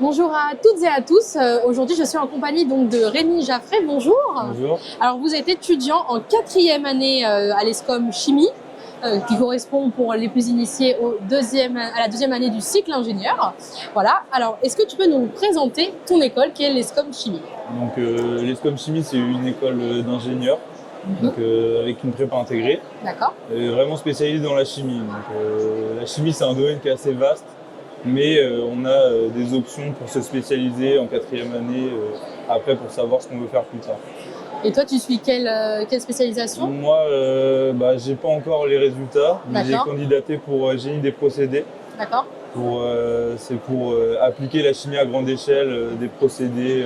Bonjour à toutes et à tous. Aujourd'hui, je suis en compagnie donc de Rémi Jaffray. Bonjour. Bonjour. Alors, vous êtes étudiant en 4e année à l'ESCOM Chimie, qui correspond pour les plus initiés à la deuxième année du cycle ingénieur. Voilà. Alors, est-ce que tu peux nous présenter ton école qui est l'ESCOM Chimie? Donc l'ESCOM Chimie, c'est une école d'ingénieurs, avec une prépa intégrée, D'accord. vraiment spécialisée dans la chimie. Donc la chimie, c'est un domaine qui est assez vaste, mais on a des options pour se spécialiser en 4e année, après pour savoir ce qu'on veut faire plus tard. Et toi, tu suis quelle spécialisation? Moi, j'ai pas encore les résultats, mais j'ai candidaté pour génie des procédés. D'accord. C'est pour appliquer la chimie à grande échelle, des procédés,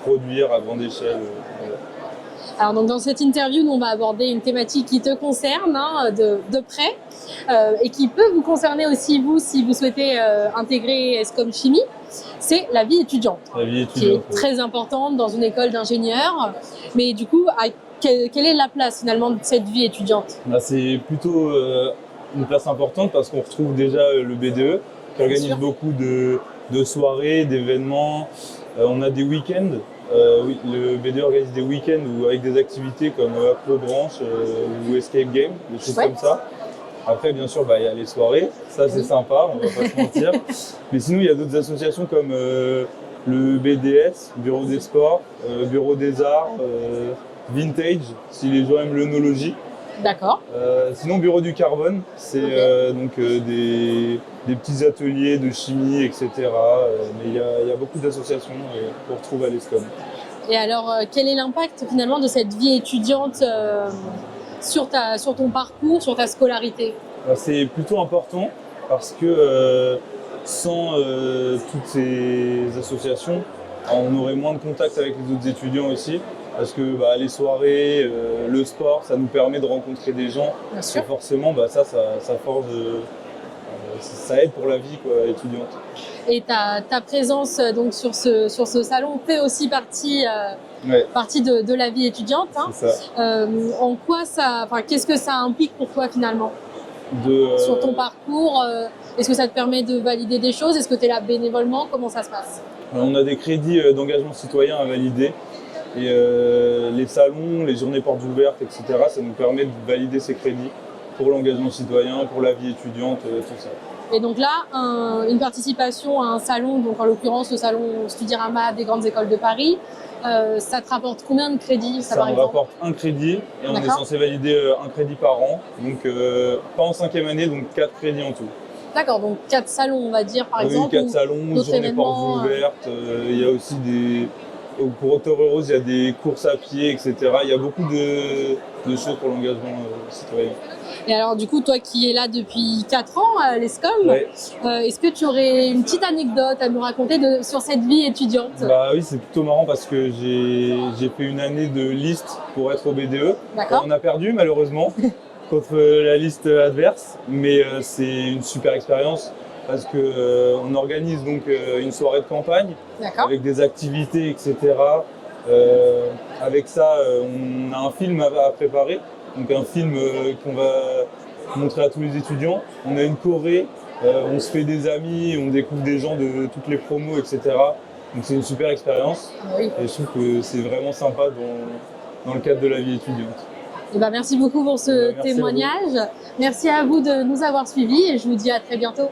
produire à grande échelle. Voilà. Alors donc dans cette interview, nous on va aborder une thématique qui te concerne de près et qui peut vous concerner aussi vous si vous souhaitez intégrer ESCOM Chimie. C'est la vie étudiante, La vie qui étudiante, est très importante dans une école d'ingénieurs. Mais du coup, quelle est la place finalement de cette vie étudiante? C'est plutôt une place importante parce qu'on retrouve déjà le BDE qui organise beaucoup de soirées, d'événements. On a des week-ends. Oui, le BDE organise des week-ends avec des activités comme Apro Branche ou Escape Game, des choses comme ça. Après, bien sûr, il y a les soirées, ça c'est sympa, on va pas se mentir. Mais sinon, il y a d'autres associations comme le BDS, Bureau des Sports, Bureau des Arts, Vintage, si les gens aiment l'œnologie. D'accord. Sinon, Bureau du Carbone, c'est des petits ateliers de chimie, etc. Mais il y a beaucoup d'associations qu'on retrouve à l'ESCOM. Et alors, quel est l'impact finalement de cette vie étudiante sur ton parcours, sur ta scolarité? C'est plutôt important parce que sans toutes ces associations, on aurait moins de contact avec les autres étudiants aussi. Parce que les soirées, le sport, ça nous permet de rencontrer des gens. Bien sûr. Et forcément, ça forge, ça aide pour la vie étudiante. Et ta présence donc sur ce salon fait aussi partie de la vie étudiante. C'est ça. En quoi qu'est-ce que ça implique pour toi finalement sur ton parcours? Est-ce que ça te permet de valider des choses? Est-ce que tu es là bénévolement? Comment ça se passe? On a des crédits d'engagement citoyen à valider. Et les salons, les journées portes ouvertes, etc., ça nous permet de valider ces crédits pour l'engagement citoyen, pour la vie étudiante, tout ça. Et donc là, une participation à un salon, donc en l'occurrence le salon Studirama des grandes écoles de Paris, ça te rapporte combien de crédits ça me rapporte un crédit et on est censé valider un crédit par an, donc pas en 5e année, donc 4 crédits en tout. D'accord, donc 4 salons on va dire par exemple. 4 salons, journées portes ouvertes, il y a aussi pour Octobre Rose, il y a des courses à pied, etc. Il y a beaucoup de choses pour l'engagement citoyen. Et alors du coup, toi qui es là depuis 4 ans à l'ESCOM, est-ce que tu aurais une petite anecdote à nous raconter sur cette vie étudiante? Oui, c'est plutôt marrant parce que j'ai fait une année de liste pour être au BDE. On a perdu malheureusement contre la liste adverse, mais c'est une super expérience. Parce qu'on organise donc une soirée de campagne avec des activités, etc. Avec ça, on a un film à préparer, donc un film qu'on va montrer à tous les étudiants. On a une choré, on se fait des amis, on découvre des gens de toutes les promos, etc. Donc c'est une super expérience et je trouve que c'est vraiment sympa dans le cadre de la vie étudiante. Merci beaucoup pour ce témoignage. Merci à vous de nous avoir suivis et je vous dis à très bientôt.